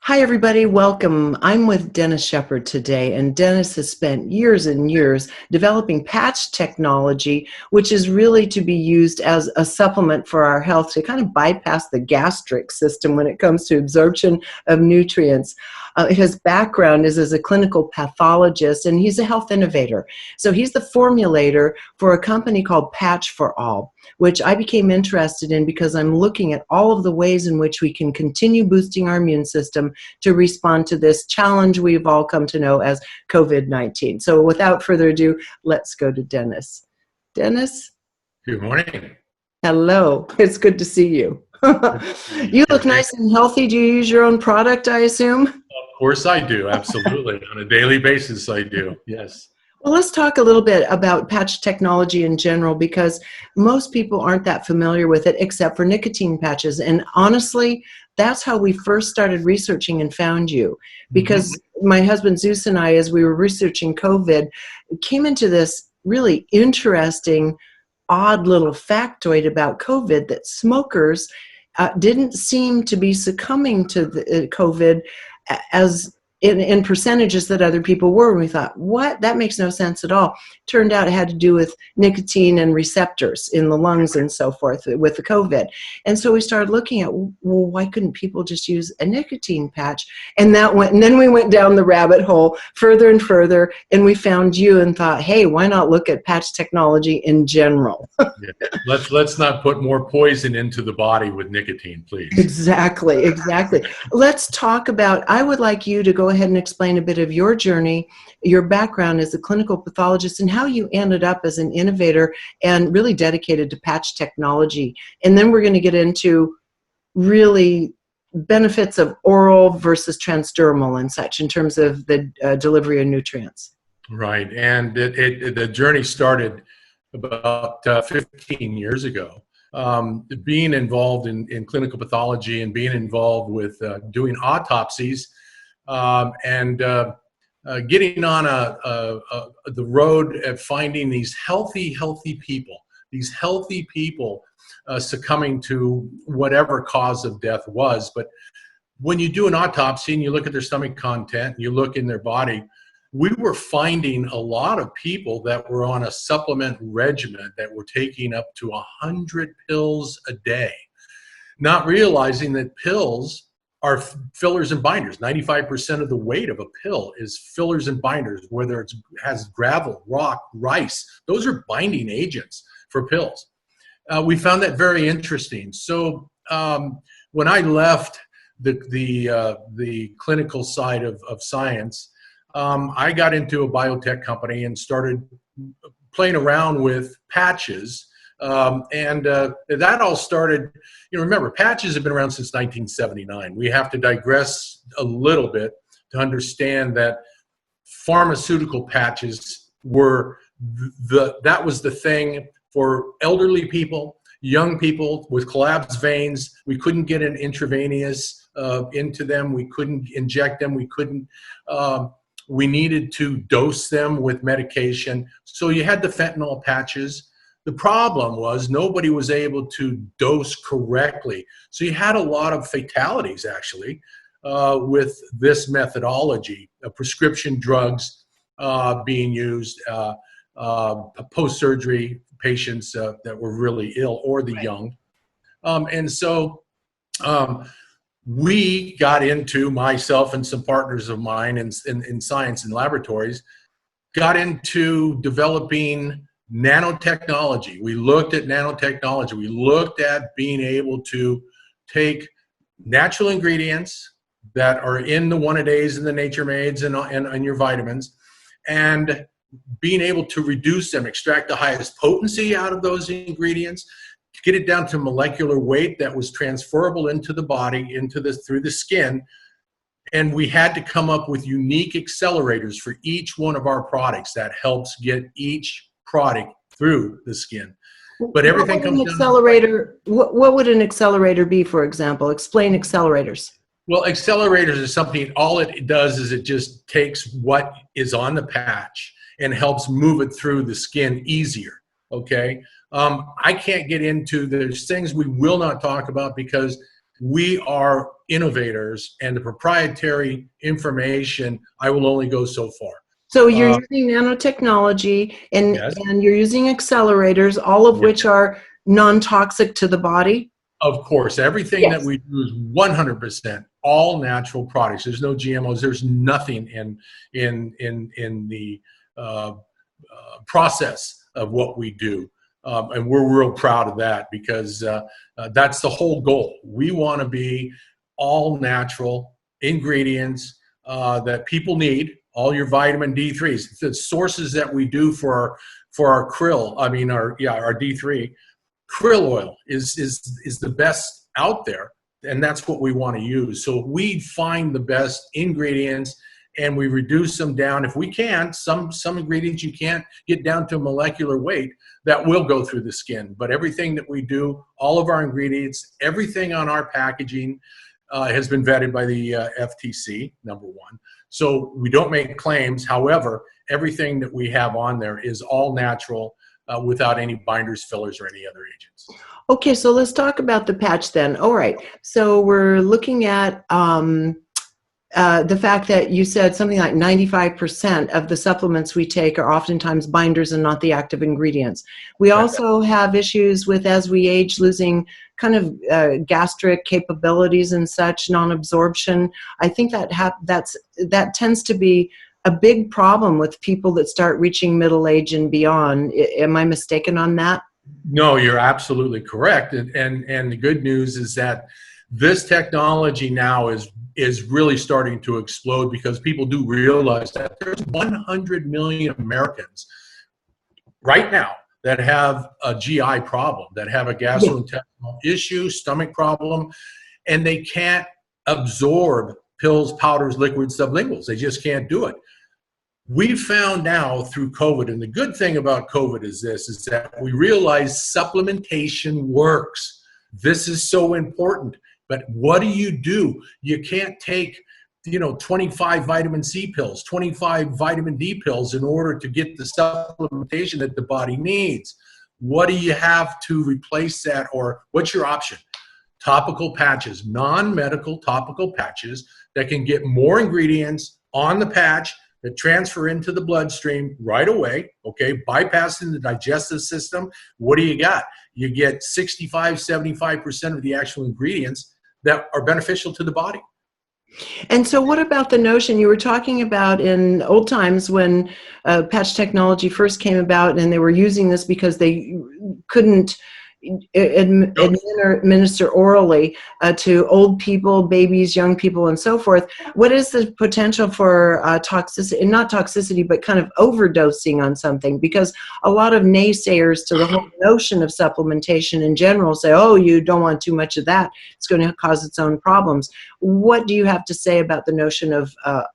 Hi, everybody. Welcome. I'm with Dennis Shepard today, and Dennis has spent years and years developing patch technology, which is really to be used as a supplement for our health to kind of bypass the gastric system when it comes to absorption of nutrients. His background is as a clinical pathologist, and he's a health innovator. So he's the formulator for a company called Patch for All, which I became interested in because I'm looking at all of the ways in which we can continue boosting our immune system to respond to this challenge we've all come to know as COVID-19. So without further ado, let's go to Dennis. Dennis? Good morning. Hello. It's good to see you. You look nice and healthy. Do you use your own product, I assume? Of course I do. Absolutely. On a daily basis, I do. Yes. Well, let's talk a little bit about patch technology in general, because most people aren't that familiar with it except for nicotine patches. And honestly, that's how we first started researching and found you. Because my husband Zeus and I, as we were researching COVID, came into this really interesting, odd little factoid about COVID that smokers didn't seem to be succumbing to the COVID as in percentages that other people were. And we thought, what? That makes no sense at all. Turned out it had to do with nicotine and receptors in the lungs and so forth with the COVID. And so we started looking at, well, why couldn't people just use a nicotine patch? And then we went down the rabbit hole further and further, and we found you and thought, hey, why not look at patch technology in general? Yeah. Let's not put more poison into the body with nicotine, please. Exactly. Let's talk about, I would like you to go ahead and explain a bit of your journey, your background as a clinical pathologist, and how you ended up as an innovator and really dedicated to patch technology. And then we're going to get into really benefits of oral versus transdermal and such in terms of the delivery of nutrients. Right. And the journey started about 15 years ago. Being involved in clinical pathology and being involved with doing autopsies and getting on the road of finding these healthy people succumbing to whatever cause of death was. But when you do an autopsy and you look at their stomach content, you look in their body, we were finding a lot of people that were on a supplement regimen that were taking up to 100 pills a day, not realizing that pills are fillers and binders. 95% of the weight of a pill is fillers and binders, whether it has gravel, rock, rice. Those are binding agents for pills. We found that very interesting. So when I left the clinical side of science, I got into a biotech company and started playing around with patches. That all started, remember, patches have been around since 1979. We have to digress a little bit to understand that pharmaceutical patches were that was the thing for elderly people, young people with collapsed veins. We couldn't get an intravenous into them. We couldn't inject them. We needed to dose them with medication. So you had the fentanyl patches. The problem was nobody was able to dose correctly. So you had a lot of fatalities, actually, with this methodology. Prescription drugs being used, post-surgery patients that were really ill, or the young. We got into, myself and some partners of mine in science and laboratories, got into developing nanotechnology. We looked at nanotechnology. We looked at being able to take natural ingredients that are in the one-a-days and the Nature Maids and your vitamins, and being able to reduce them, extract the highest potency out of those ingredients, get it down to molecular weight that was transferable into the body, through the skin. And we had to come up with unique accelerators for each one of our products that helps get each product through the skin. But everything comes down to what would an accelerator be, for example? Explain accelerators. Well, accelerators is something, all it does is it just takes what is on the patch and helps move it through the skin easier, okay? I can't get into, there's things we will not talk about because we are innovators, and the proprietary information, I will only go so far. So you're using nanotechnology, and Yes. and you're using accelerators, all of which are non-toxic to the body? Of course, everything that Yes. we do is 100% all natural products. There's no GMOs. There's nothing in the process of what we do, and we're real proud of that, because that's the whole goal. We want to be all natural ingredients that people need. All your vitamin D3s, the sources that we do for our krill. I mean, our D3. Krill oil is the best out there, and that's what we want to use. So we find the best ingredients and we reduce them down. If we can, some ingredients you can't get down to molecular weight, that will go through the skin. But everything that we do, all of our ingredients, everything on our packaging has been vetted by the FTC, number one. So we don't make claims. However, everything that we have on there is all natural, without any binders, fillers, or any other agents. Okay, so let's talk about the patch then. All right, so we're looking at the fact that you said something like 95% of the supplements we take are oftentimes binders and not the active ingredients. We also have issues with, as we age, losing kind of gastric capabilities and such, non-absorption. I think that tends to be a big problem with people that start reaching middle age and beyond. Am I mistaken on that? No, you're absolutely correct. And the good news is that this technology now is really starting to explode, because people do realize that there's 100 million Americans right now that have a GI problem, that have a gastrointestinal issue, stomach problem, and they can't absorb pills, powders, liquids, sublinguals. They just can't do it. We found now through COVID, and the good thing about COVID is that we realize supplementation works. This is so important. But what do? You can't take, 25 vitamin C pills, 25 vitamin D pills in order to get the supplementation that the body needs. What do you have to replace that, or what's your option? Topical patches, non-medical topical patches that can get more ingredients on the patch that transfer into the bloodstream right away, okay, bypassing the digestive system. What do you got? You get 65, 75% of the actual ingredients that are beneficial to the body. And so what about the notion you were talking about in old times when patch technology first came about, and they were using this because they couldn't administer orally to old people, babies, young people, and so forth. What is the potential for toxicity, not toxicity, but kind of overdosing on something? Because a lot of naysayers to the whole notion of supplementation in general say, oh, you don't want too much of that. It's going to cause its own problems. What do you have to say about the notion of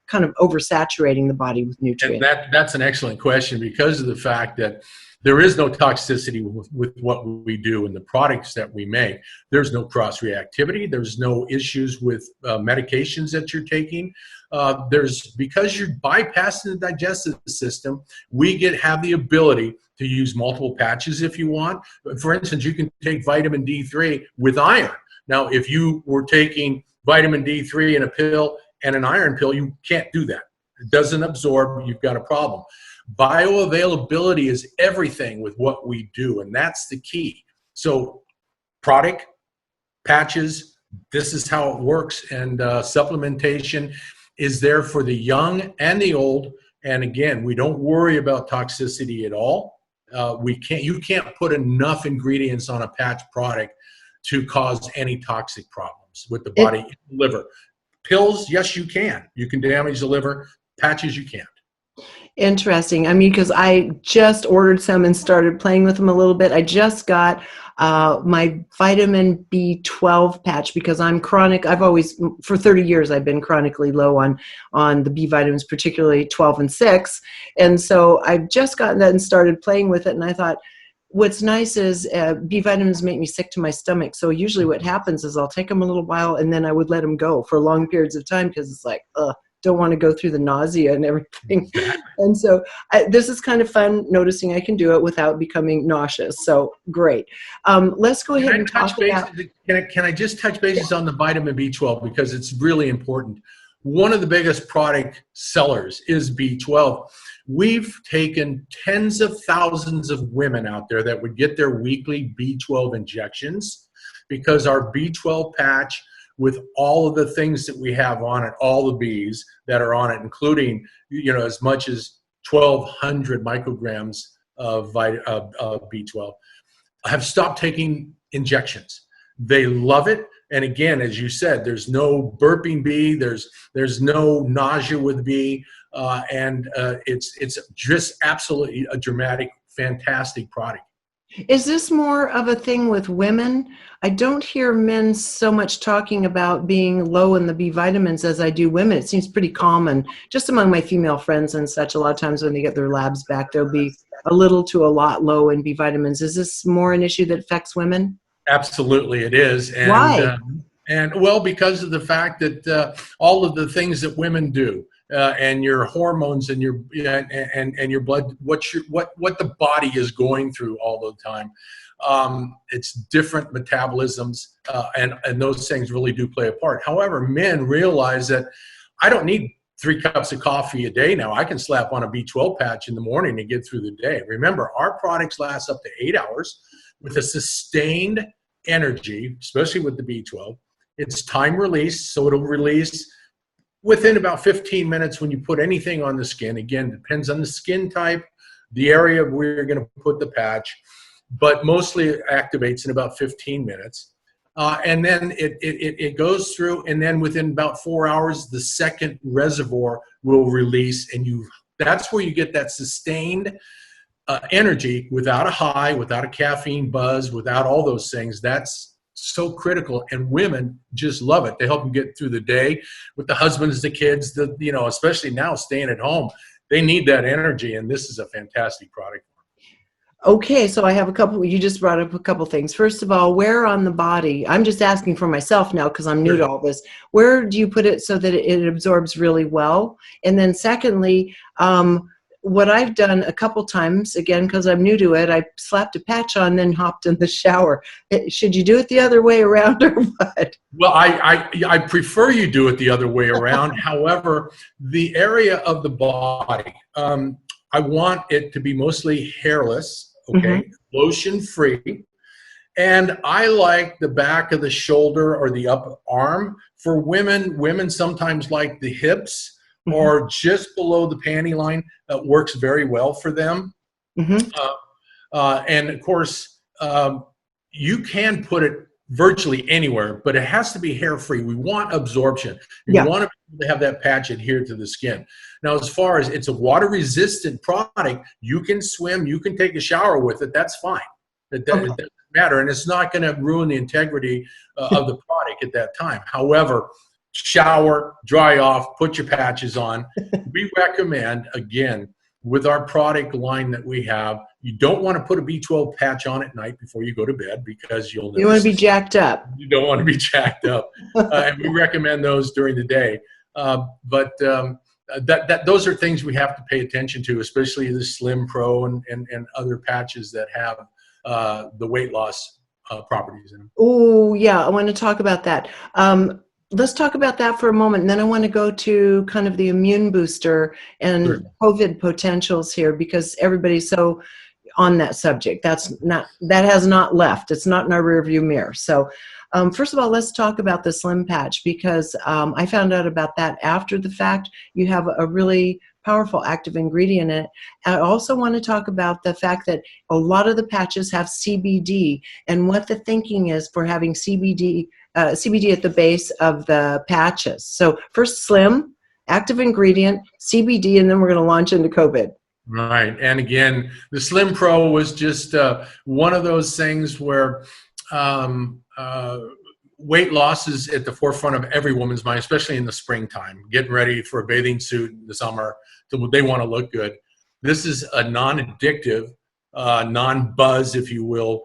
kind of oversaturating the body with nutrients? And that's an excellent question, because of the fact that there is no toxicity with what we do and the products that we make. There's no cross-reactivity. There's no issues with medications that you're taking. Because you're bypassing the digestive system, we have the ability to use multiple patches if you want. For instance, you can take vitamin D3 with iron. Now, if you were taking vitamin D3 in a pill and an iron pill, you can't do that. It doesn't absorb. You've got a problem. Bioavailability is everything with what we do, and that's the key. So product, patches, this is how it works, and supplementation is there for the young and the old. And again, we don't worry about toxicity at all. You can't put enough ingredients on a patch product to cause any toxic problems with the body and the liver. Pills, yes, you can. You can damage the liver. Patches, you can't. Interesting. I mean, because I just ordered some and started playing with them a little bit. I just got my vitamin B12 patch because I'm chronic. I've always, for 30 years, I've been chronically low on the B vitamins, particularly 12 and 6. And so I've just gotten that and started playing with it. And I thought, what's nice is B vitamins make me sick to my stomach. So usually what happens is I'll take them a little while and then I would let them go for long periods of time because it's like, ugh. don't want to go through the nausea and everything. And so this is kind of fun noticing I can do it without becoming nauseous. So great. Let's go ahead and talk about. Can I just touch bases on the vitamin B12 because it's really important. One of the biggest product sellers is B12. We've taken tens of thousands of women out there that would get their weekly B12 injections because our B12 patch with all of the things that we have on it, all the Bs that are on it, including, as much as 1,200 micrograms of B12, have stopped taking injections. They love it. And again, as you said, there's no burping bee, there's no nausea with bee, and it's just absolutely a dramatic, fantastic product. Is this more of a thing with women? I don't hear men so much talking about being low in the B vitamins as I do women. It seems pretty common just among my female friends and such. A lot of times when they get their labs back, they'll be a little to a lot low in B vitamins. Is this more an issue that affects women? Absolutely, it is. And, why? Well, because of the fact that all of the things that women do, and your hormones and your blood, what the body is going through all the time, it's different metabolisms, and those things really do play a part. However, men realize that I don't need 3 cups of coffee a day now. I can slap on a B12 patch in the morning and get through the day. Remember, our products last up to 8 hours with a sustained energy, especially with the B12. It's time release, so it'll release within about 15 minutes when you put anything on the skin. Again, depends on the skin type, the area where you're going to put the patch, but mostly it activates in about 15 minutes. And then it goes through, and then within about 4 hours, the second reservoir will release, and that's where you get that sustained energy without a high, without a caffeine buzz, without all those things. That's so critical, and women just love it. They help them get through the day with the husbands, the kids, especially now staying at home. They need that energy, and this is a fantastic product. Okay, so I have you just brought up a couple things. First of all, where on the body, I'm just asking for myself now because I'm new to all this, where do you put it so that it absorbs really well? And then secondly, what I've done a couple times, again, because I'm new to it, I slapped a patch on, then hopped in the shower. Should you do it the other way around or what? Well, I prefer you do it the other way around. However, the area of the body, I want it to be mostly hairless, okay, lotion-free. And I like the back of the shoulder or the upper arm. For women sometimes like the hips, or just below the panty line. That works very well for them. And of course, you can put it virtually anywhere, but it has to be hair-free. We want absorption. You want to be able to have that patch adhere to the skin. Now, as far as it's a water-resistant product, you can swim, you can take a shower with it. That's fine. It doesn't matter, and it's not going to ruin the integrity of the product at that time. However, shower, dry off, put your patches on. We recommend, again, with our product line that we have, you don't want to put a B12 patch on at night before you go to bed because you want to be jacked up. You don't want to be jacked up. And we recommend those during the day. But those are things we have to pay attention to, especially the Slim Pro and other patches that have the weight loss properties in them. Oh, yeah, I want to talk about that. Let's talk about that for a moment, and then I want to go to kind of the immune booster and COVID potentials here, because everybody's so on that subject. That has not left. It's not in our rearview mirror. So first of all, let's talk about the Slim Patch, because I found out about that after the fact. You have a really powerful active ingredient in it. I also want to talk about the fact that a lot of the patches have CBD, and what the thinking is for having CBD at the base of the patches. So first Slim, active ingredient, CBD, and then we're going to launch into COVID. Right. And again, the Slim Pro was just one of those things where weight loss is at the forefront of every woman's mind, especially in the springtime, getting ready for a bathing suit in the summer. So they want to look good. This is a non-addictive, non-buzz, if you will,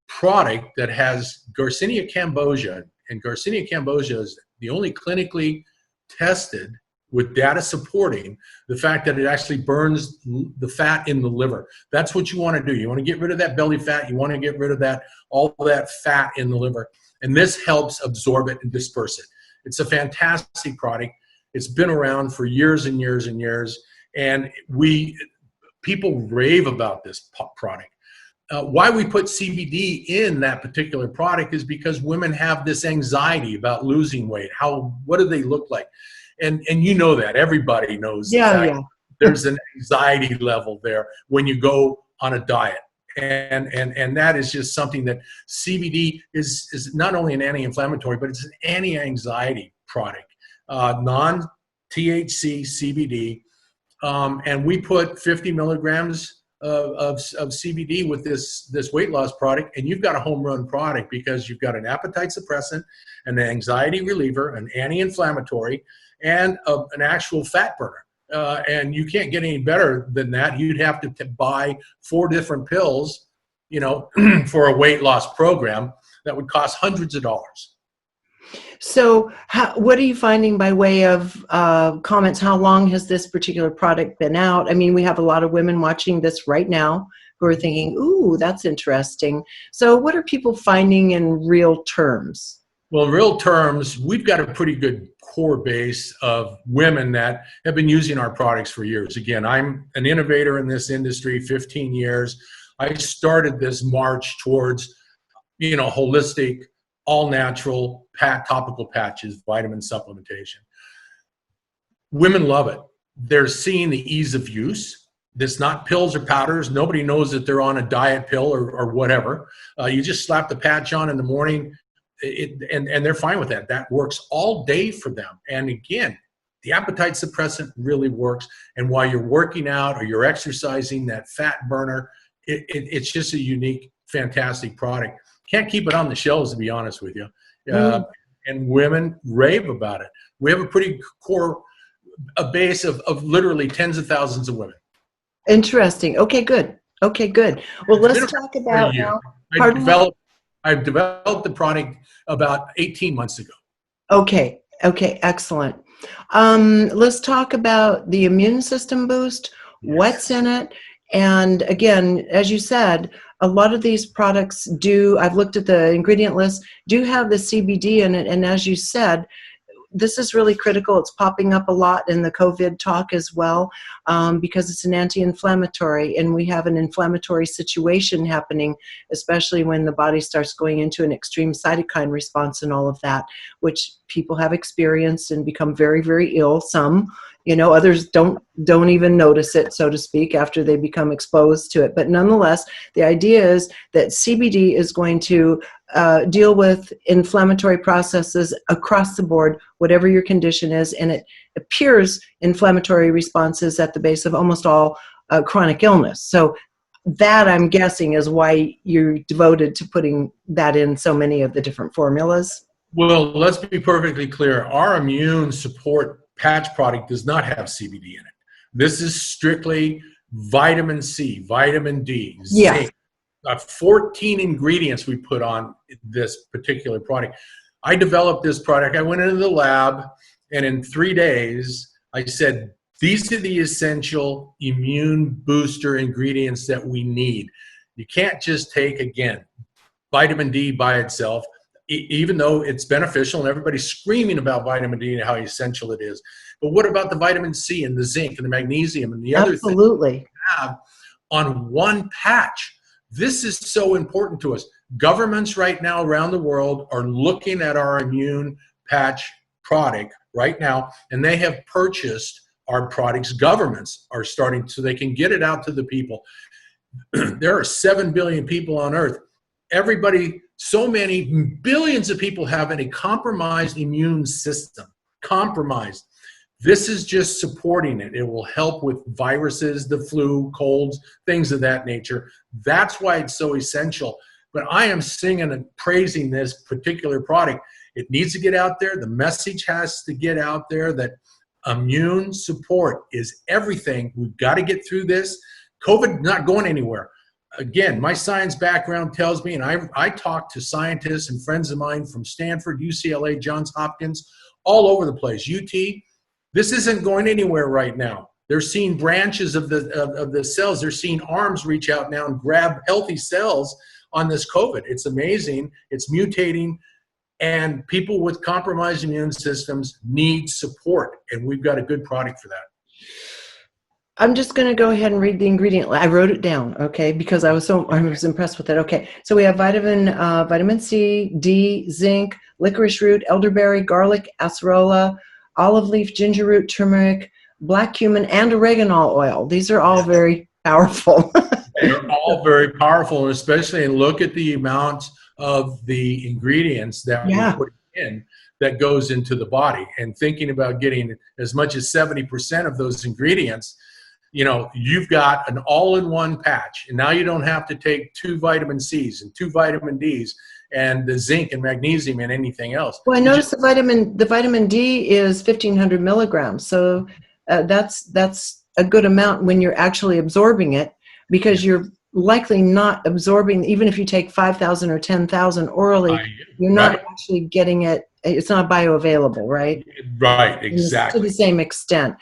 product that has Garcinia cambogia. And Garcinia cambogia is the only clinically tested with data supporting the fact that it actually burns the fat in the liver. That's what you want to do. You want to get rid of that belly fat. You want to get rid of all that fat in the liver. And this helps absorb it and disperse it. It's a fantastic product. It's been around for years and years and years. And people rave about this product. Why we put CBD in that particular product is because women have this anxiety about losing weight. What do they look like? And you know that. Everybody knows that. There's an anxiety level there when you go on a diet. And that is just something that CBD is not only an anti-inflammatory, but it's an anti-anxiety product. Non-THC CBD. And we put 50 milligrams of CBD with this weight loss product, and you've got a home run product because you've got an appetite suppressant, an anxiety reliever, an anti-inflammatory, and an actual fat burner. And you can't get any better than that. You'd have to buy 4 different pills, for a weight loss program that would cost hundreds of dollars. So what are you finding by way of comments? How long has this particular product been out? I mean, we have a lot of women watching this right now who are thinking, ooh, that's interesting. So what are people finding in real terms? Well, in real terms, we've got a pretty good core base of women that have been using our products for years. Again, I'm an innovator in this industry, 15 years. I started this march towards, holistic, all-natural topical patches, vitamin supplementation. Women love it. They're seeing the ease of use. It's not pills or powders. Nobody knows that they're on a diet pill or whatever. You just slap the patch on in the morning, and they're fine with that. That works all day for them. And again, the appetite suppressant really works. And while you're working out or you're exercising, that fat burner, it's just a unique, fantastic product. Can't keep it on the shelves, to be honest with you. And women rave about it. We have a pretty a base of literally tens of thousands of women. Interesting. Okay, good. Well, let's talk about now. I've developed the product about 18 months ago. Okay, excellent. Let's talk about the immune system boost. Yes. What's in it? And again, as you said, a lot of these products I've looked at the ingredient list, do have the CBD in it. And as you said, this is really critical. It's popping up a lot in the COVID talk as well, because it's an anti-inflammatory, and we have an inflammatory situation happening, especially when the body starts going into an extreme cytokine response and all of that, which people have experienced and become very, very ill. Some, others don't even notice it, so to speak, after they become exposed to it. But nonetheless, the idea is that CBD is going to deal with inflammatory processes across the board, whatever your condition is, and it appears inflammatory responses at the base of almost all chronic illness. So that, I'm guessing, is why you're devoted to putting that in so many of the different formulas. Well, let's be perfectly clear. Our immune support patch product does not have CBD in it. This is strictly vitamin C, vitamin D, zinc. 14 ingredients we put on this particular product. I developed this product. I went into the lab, and in 3 days, I said, these are the essential immune booster ingredients that we need. You can't just take, again, vitamin D by itself, even though it's beneficial and everybody's screaming about vitamin D and how essential it is. But what about the vitamin C and the zinc and the magnesium and the other things we have on one patch? This is so important to us. Governments right now around the world are looking at our immune patch product right now, and they have purchased our products. Governments are starting so they can get it out to the people. There are 7 billion people on Earth. So many billions of people have a compromised immune system. Compromised. This is just supporting it. It will help with viruses, the flu, colds, things of that nature. That's why it's so essential. But I am singing and praising this particular product. It needs to get out there. The message has to get out there that immune support is everything. We've got to get through this. COVID not going anywhere. Again, my science background tells me, and I talk to scientists and friends of mine from Stanford, UCLA, Johns Hopkins, all over the place, UT. This isn't going anywhere right now. They're seeing branches of the cells. They're seeing arms reach out now and grab healthy cells on this COVID. It's amazing. It's mutating. And people with compromised immune systems need support. And we've got a good product for that. I'm just going to go ahead and read the ingredient. I wrote it down, okay, because I was impressed with it. Okay, so we have vitamin C, D, zinc, licorice root, elderberry, garlic, acerola, olive leaf, ginger root, turmeric, black cumin, and oregano oil. These are all very powerful. They're all very powerful, and especially and look at the amount of the ingredients that we're putting in that goes into the body. And thinking about getting as much as 70% of those ingredients, you know, you've got an all-in-one patch, and now you don't have to take 2 vitamin C's and 2 vitamin D's and the zinc and magnesium and anything else. Well, I noticed the vitamin D is 1,500 milligrams, so that's a good amount when you're actually absorbing it, because you're likely not absorbing, even if you take 5,000 or 10,000 orally, you're not actually getting it. It's not bioavailable, right? Right, exactly. To the same extent.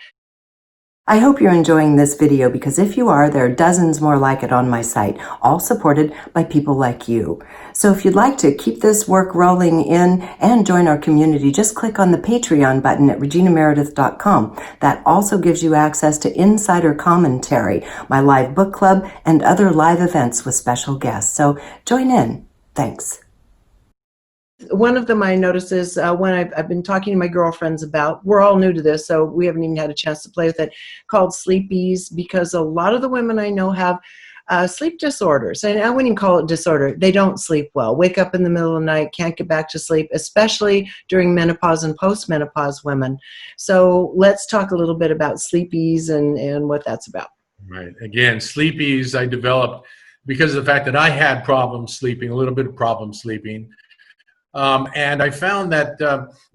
I hope you're enjoying this video, because if you are, there are dozens more like it on my site, all supported by people like you. So if you'd like to keep this work rolling in and join our community, just click on the Patreon button at reginameredith.com. That also gives you access to insider commentary, my live book club, and other live events with special guests. So join in. Thanks. One of them I noticed is when I've been talking to my girlfriends about, we're all new to this, so we haven't even had a chance to play with it, called sleep ease, because a lot of the women I know have sleep disorders. And I wouldn't even call it disorder. They don't sleep well, wake up in the middle of the night, can't get back to sleep, especially during menopause and postmenopause women. So let's talk a little bit about sleep ease and what that's about. Right. Again, sleep ease I developed because of the fact that I had problems sleeping, a little bit of problem sleeping. And I found that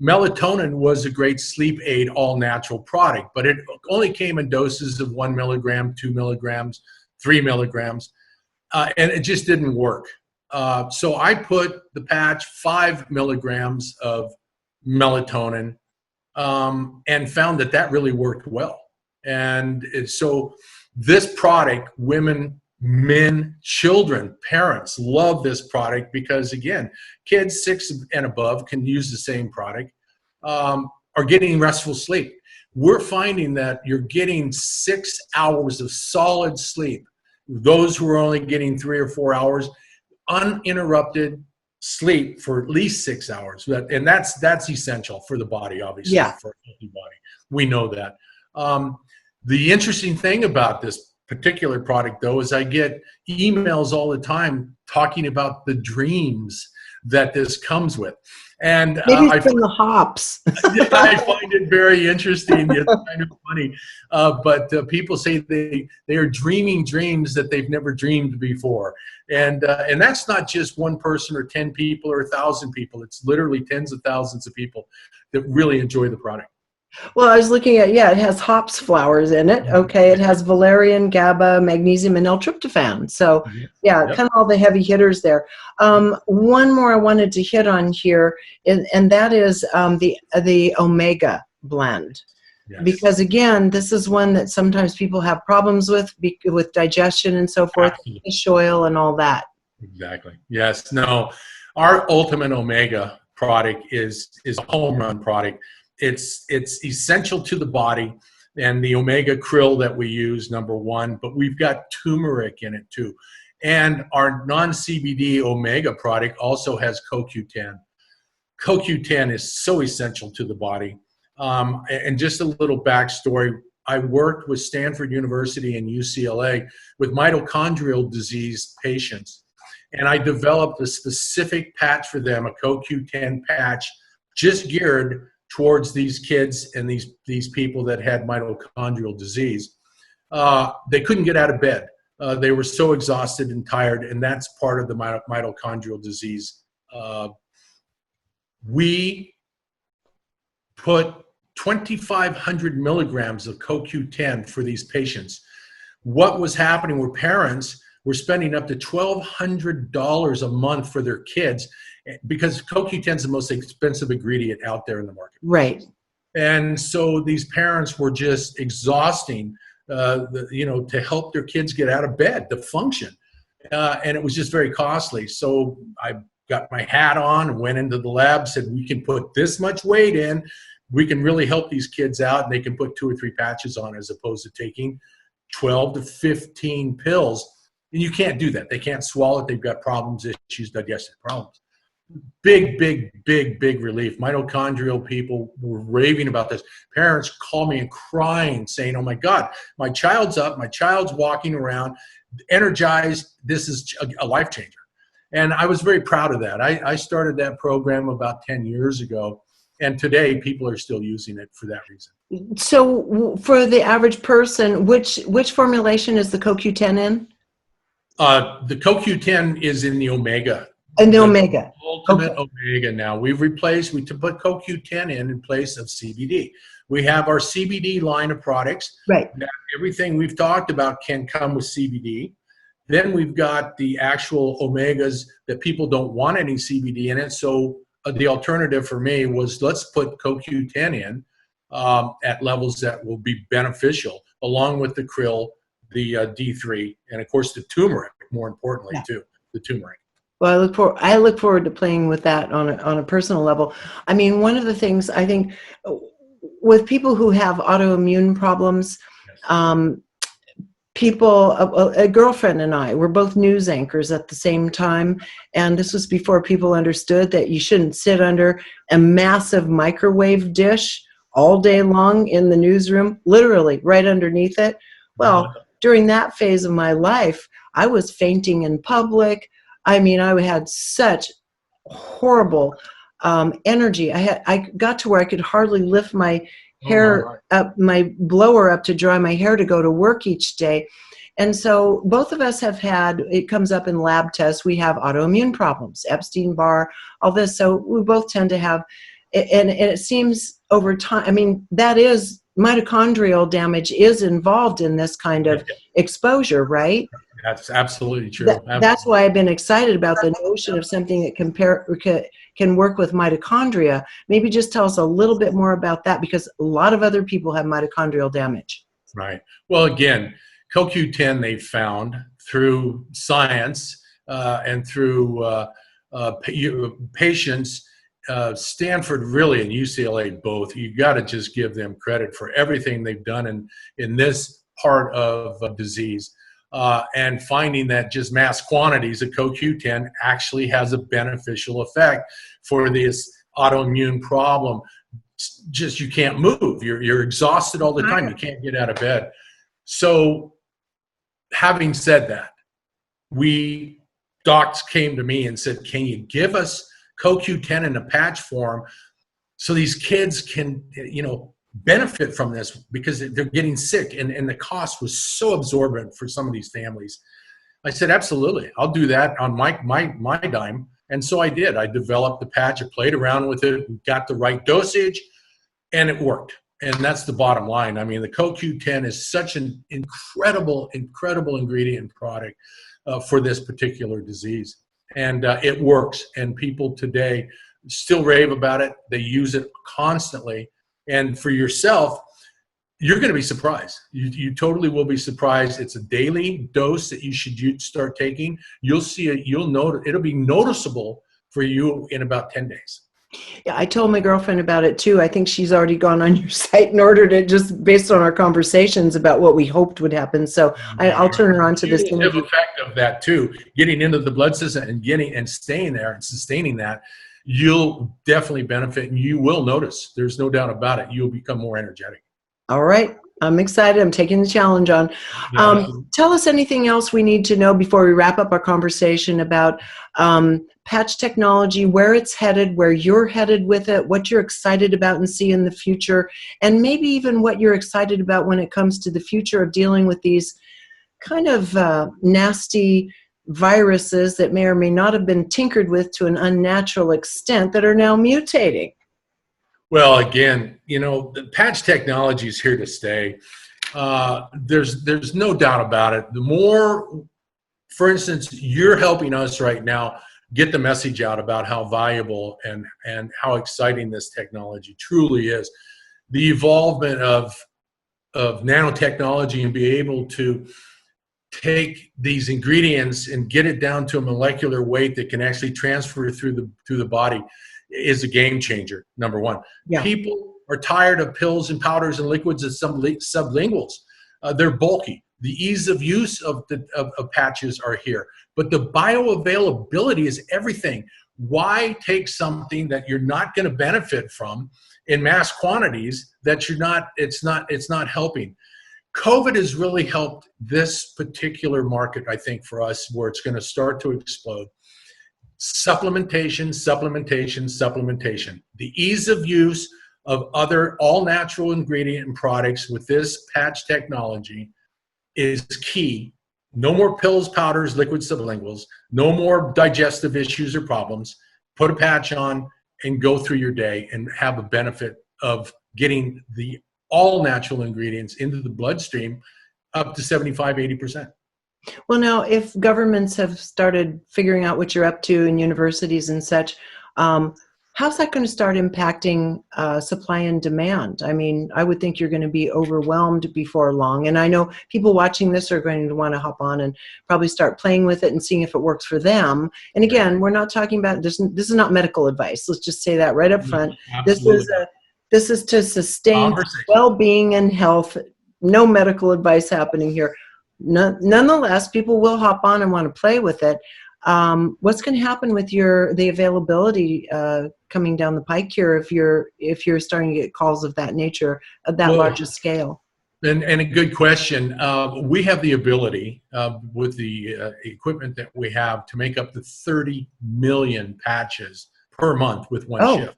melatonin was a great sleep aid, all natural product, but it only came in doses of 1 milligram, 2 milligrams, 3 milligrams, and it just didn't work. So I put the patch 5 milligrams of melatonin and found that that really worked well. And so this product, women, men, children, parents love this product because, again, kids 6 and above can use the same product, are getting restful sleep. We're finding that you're getting 6 hours of solid sleep. Those who are only getting 3 or 4 hours, uninterrupted sleep for at least 6 hours. And that's essential for the body, obviously, for a healthy body. We know that. The interesting thing about this particular product, though, is I get emails all the time talking about the dreams that this comes with. And maybe it's from the hops. I find it very interesting. It's kind of funny. But people say they are dreaming dreams that they've never dreamed before. And that's not just one person or 10 people or 1,000 people. It's literally tens of thousands of people that really enjoy the product. Well, I was looking at, it has hops flowers in it. Okay, it has valerian, GABA, magnesium, and L-tryptophan. So, kind of all the heavy hitters there. One more I wanted to hit on here, and that is the omega blend. Yes. Because, again, this is one that sometimes people have problems with digestion and so forth, fish oil and all that. Exactly. Yes. No, our Ultimate Omega product is a home run product. It's essential to the body, and the omega krill that we use, number one, but we've got turmeric in it too. And our non-CBD omega product also has CoQ10. CoQ10 is so essential to the body. And just a little backstory, I worked with Stanford University and UCLA with mitochondrial disease patients, and I developed a specific patch for them, a CoQ10 patch, just geared towards these kids and these people that had mitochondrial disease. They couldn't get out of bed. They were so exhausted and tired, and that's part of the mitochondrial disease. We put 2,500 milligrams of CoQ10 for these patients. What was happening were parents were spending up to $1,200 a month for their kids, because CoQ10 is the most expensive ingredient out there in the market. Right. And so these parents were just exhausting, to help their kids get out of bed, to function. And it was just very costly. So I got my hat on and went into the lab, said, we can put this much weight in. We can really help these kids out, and they can put 2 or 3 patches on as opposed to taking 12 to 15 pills. And you can't do that. They can't swallow it. They've got problems, issues, digestive problems. Big relief. Mitochondrial people were raving about this. Parents call me and crying, saying, oh my God, my child's up, my child's walking around, energized. This is a life changer. And I was very proud of that. I started that program about 10 years ago, and today people are still using it for that reason. So for the average person, which formulation is the CoQ10 in? The CoQ10 is in the omega. And the omega. Ultimate omega now. We put CoQ10 in place of CBD. We have our CBD line of products. Right. Everything we've talked about can come with CBD. Then we've got the actual omegas that people don't want any CBD in it. So the alternative for me was, let's put CoQ10 in at levels that will be beneficial, along with the krill, the D3, and of course the turmeric, more importantly, too, the turmeric. Well, I look forward to playing with that on a personal level. I mean, one of the things I think with people who have autoimmune problems, a girlfriend and I were both news anchors at the same time, and this was before people understood that you shouldn't sit under a massive microwave dish all day long in the newsroom, literally right underneath it. Well, during that phase of my life, I was fainting in public. I mean, I had such horrible energy. I got to where I could hardly lift my hair up, my blower up to dry my hair to go to work each day. And so both of us have had, it comes up in lab tests, we have autoimmune problems, Epstein-Barr, all this. So we both tend to have, and it seems over time, I mean, that is, mitochondrial damage is involved in this kind of exposure, right? That's absolutely true. That's why I've been excited about the notion of something that can work with mitochondria. Maybe just tell us a little bit more about that, because a lot of other people have mitochondrial damage. Right. Well, again, CoQ10 they found through science and through patients. Stanford really and UCLA both. You got to just give them credit for everything they've done in this part of disease. And finding that just mass quantities of CoQ10 actually has a beneficial effect for this autoimmune problem. Just you can't move. You're exhausted all the time. You can't get out of bed. So having said that, docs came to me and said, can you give us CoQ10 in a patch form so these kids can, benefit from this, because they're getting sick, and the cost was so absorbent for some of these families. I said, absolutely, I'll do that on my dime. And so I did. I developed the patch, I played around with it, got the right dosage, and it worked. And that's the bottom line. I mean, the CoQ10 is such an incredible ingredient product for this particular disease. And it works. And people today still rave about it. They use it constantly. And for yourself, you're going to be surprised. You totally will be surprised. It's a daily dose that you should start taking. You'll see it. You'll notice. It'll be noticeable for you in about 10 days. Yeah, I told my girlfriend about it too. I think she's already gone on your site and ordered it just based on our conversations about what we hoped would happen. So I'll turn her on to this. The effect of that too, getting into the blood system and staying there and sustaining that, you'll definitely benefit, and you will notice. There's no doubt about it. You'll become more energetic. All right. I'm excited. I'm taking the challenge on. Tell us anything else we need to know before we wrap up our conversation about patch technology, where it's headed, where you're headed with it, what you're excited about and see in the future, and maybe even what you're excited about when it comes to the future of dealing with these kind of nasty viruses that may or may not have been tinkered with to an unnatural extent that are now mutating. Well, again, the patch technology is here to stay. There's no doubt about it. The more, for instance, you're helping us right now get the message out about how valuable and how exciting this technology truly is. the evolvement of nanotechnology and be able to take these ingredients and get it down to a molecular weight that can actually transfer through the body is a game changer, number one. Yeah. People are tired of pills and powders and liquids and sublinguals. They're bulky. The ease of use of patches are here. But the bioavailability is everything. Why take something that you're not going to benefit from in mass quantities that it's not helping? COVID has really helped this particular market, I think, for us, where it's going to start to explode. Supplementation, supplementation, supplementation. The ease of use of other all-natural ingredient and products with this patch technology is key. No more pills, powders, liquid sublinguals. No more digestive issues or problems. Put a patch on and go through your day and have a benefit of getting the all-natural ingredients into the bloodstream up to 75, 80%. Well, now, if governments have started figuring out what you're up to in universities and such, how's that going to start impacting supply and demand? I mean, I would think you're going to be overwhelmed before long. And I know people watching this are going to want to hop on and probably start playing with it and seeing if it works for them. And again, we're not talking about this. This is not medical advice. Let's just say that right up front. This is to sustain well-being and health. No medical advice happening here. Nonetheless, people will hop on and want to play with it. What's going to happen with the availability coming down the pike here if you're starting to get calls of that nature, of that larger scale? And a good question. We have the ability with the equipment that we have to make up to 30 million patches per month with one shift.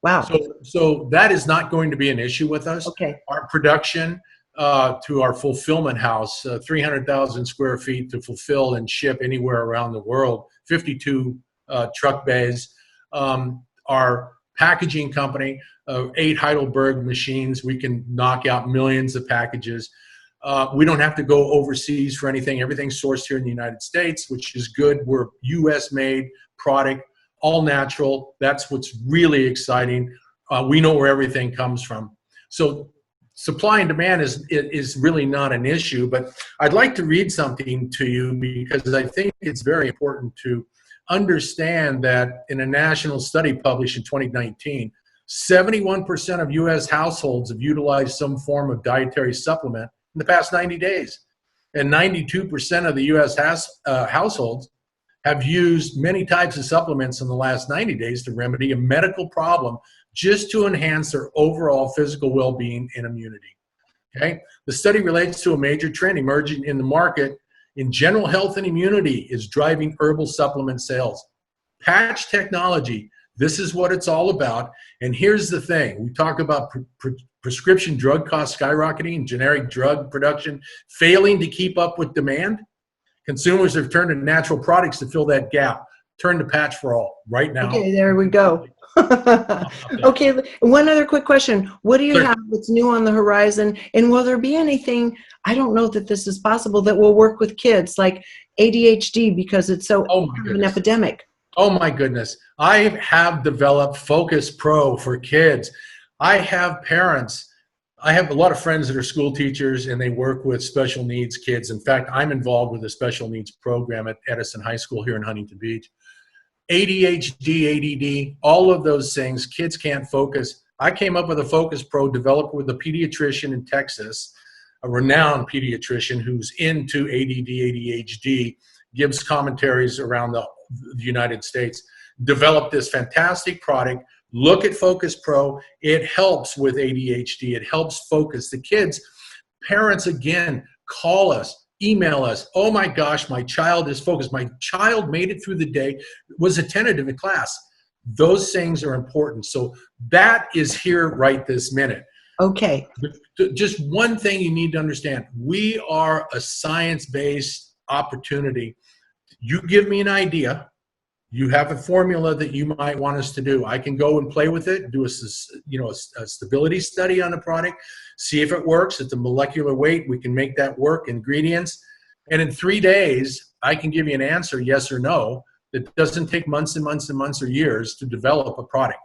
Wow. So that is not going to be an issue with us. Okay. Our production to our fulfillment house, 300,000 square feet to fulfill and ship anywhere around the world, 52 truck bays. Our packaging company, 8 Heidelberg machines, we can knock out millions of packages. We don't have to go overseas for anything. Everything's sourced here in the United States, which is good. We're US made product, all natural. That's what's really exciting. We know where everything comes from. So supply and demand is really not an issue, but I'd like to read something to you because I think it's very important to understand that in a national study published in 2019, 71% of U.S. households have utilized some form of dietary supplement in the past 90 days. And 92% of the U.S. households have used many types of supplements in the last 90 days to remedy a medical problem just to enhance their overall physical well-being and immunity. Okay? The study relates to a major trend emerging in the market in general health and immunity is driving herbal supplement sales. Patch technology, this is what it's all about. And here's the thing. We talk about prescription drug costs skyrocketing, generic drug production failing to keep up with demand. Consumers have turned to natural products to fill that gap. Turn to Patch for All right now. Okay, there we go. Okay, one other quick question. What do you have that's new on the horizon? And will there be anything, I don't know that this is possible, that will work with kids like ADHD because it's so an epidemic? Oh my goodness. I have developed Focus Pro for kids. I have parents. I have a lot of friends that are school teachers and they work with special needs kids. In fact, I'm involved with a special needs program at Edison High School here in Huntington Beach. ADHD, ADD, all of those things, kids can't focus. I came up with a Focus Pro developed with a pediatrician in Texas, a renowned pediatrician who's into ADD, ADHD, gives commentaries around the United States, developed this fantastic product. Look at Focus Pro. It helps with ADHD. It helps focus the kids. Parents, again, call us, email us. Oh my gosh, my child is focused. My child made it through the day, was attentive in class. Those things are important. So that is here right this minute. Okay. Just one thing you need to understand. We are a science-based opportunity. You give me an idea. You have a formula that you might want us to do. I can go and play with it, do a stability study on the product, see if it works at the molecular weight. We can make that work, ingredients. And in 3 days, I can give you an answer, yes or no. It doesn't take months and months and months or years to develop a product.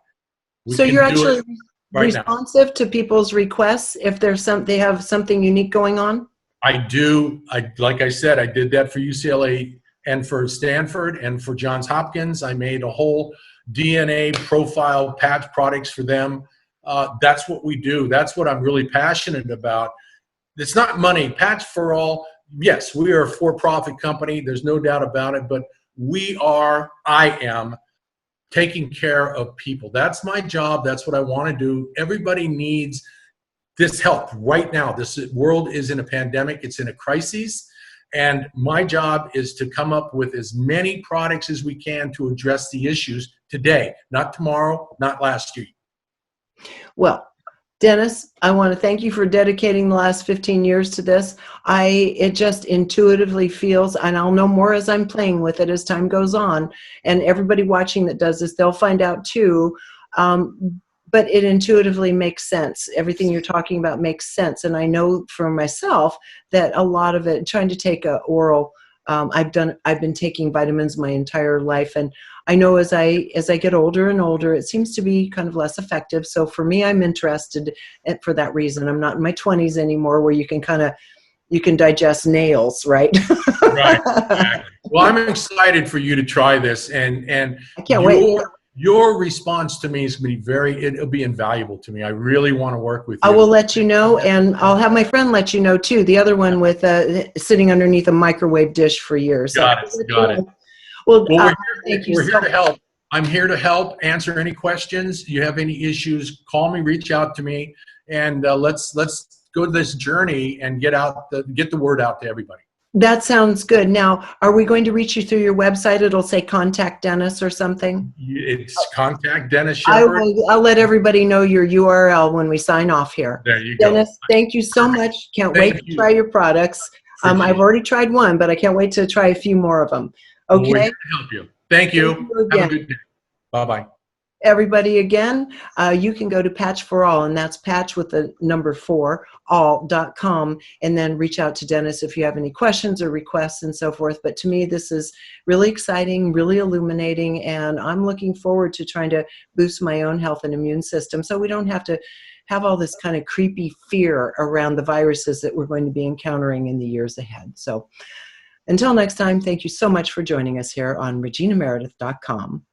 So you're actually right now. responsive to people's requests if there's they have something unique going on? I do. Like I said, I did that for UCLA and for Stanford and for Johns Hopkins. I made a whole DNA profile patch products for them. That's what we do. That's what I'm really passionate about. It's not money. Patch for All, yes, we are a for-profit company. There's no doubt about it. But I am taking care of people. That's my job. That's what I want to do. Everybody needs this help right now. This world is in a pandemic. It's in a crisis. And my job is to come up with as many products as we can to address the issues today, not tomorrow, not last year. Well, Dennis, I want to thank you for dedicating the last 15 years to this. It just intuitively feels, and I'll know more as I'm playing with it as time goes on, and everybody watching that does this, they'll find out too, but it intuitively makes sense. Everything you're talking about makes sense, and I know for myself that a lot of it, trying to take a oral, I've been taking vitamins my entire life, and I know as I get older and older, it seems to be kind of less effective. So for me, I'm interested for that reason. I'm not in my 20s anymore where you can digest nails, right? Right. Exactly. Well, I'm excited for you to try this, and I can't wait. Your response to me is going to be it'll be invaluable to me. I really want to work with you. I will let you know, and I'll have my friend let you know too. The other one with sitting underneath a microwave dish for years. Got it. Well, thank you. We're here to help. I'm here to help answer any questions. You have any issues, call me, reach out to me, and let's go to this journey and get the word out to everybody. That sounds good. Now, are we going to reach you through your website? It'll say Contact Dennis or something? It's Contact Dennis Shepherd. I'll let everybody know your URL when we sign off here. There you go. Dennis, thank you so much. Can't wait to try your products. I've already tried one, but I can't wait to try a few more of them. Okay? We're here to help you. Thank you. Have a good day. Bye-bye. Everybody, again, you can go to Patch for All, and that's patch with the number 4, all.com, and then reach out to Dennis if you have any questions or requests and so forth. But to me, this is really exciting, really illuminating, and I'm looking forward to trying to boost my own health and immune system so we don't have to have all this kind of creepy fear around the viruses that we're going to be encountering in the years ahead. So until next time, thank you so much for joining us here on reginameredith.com.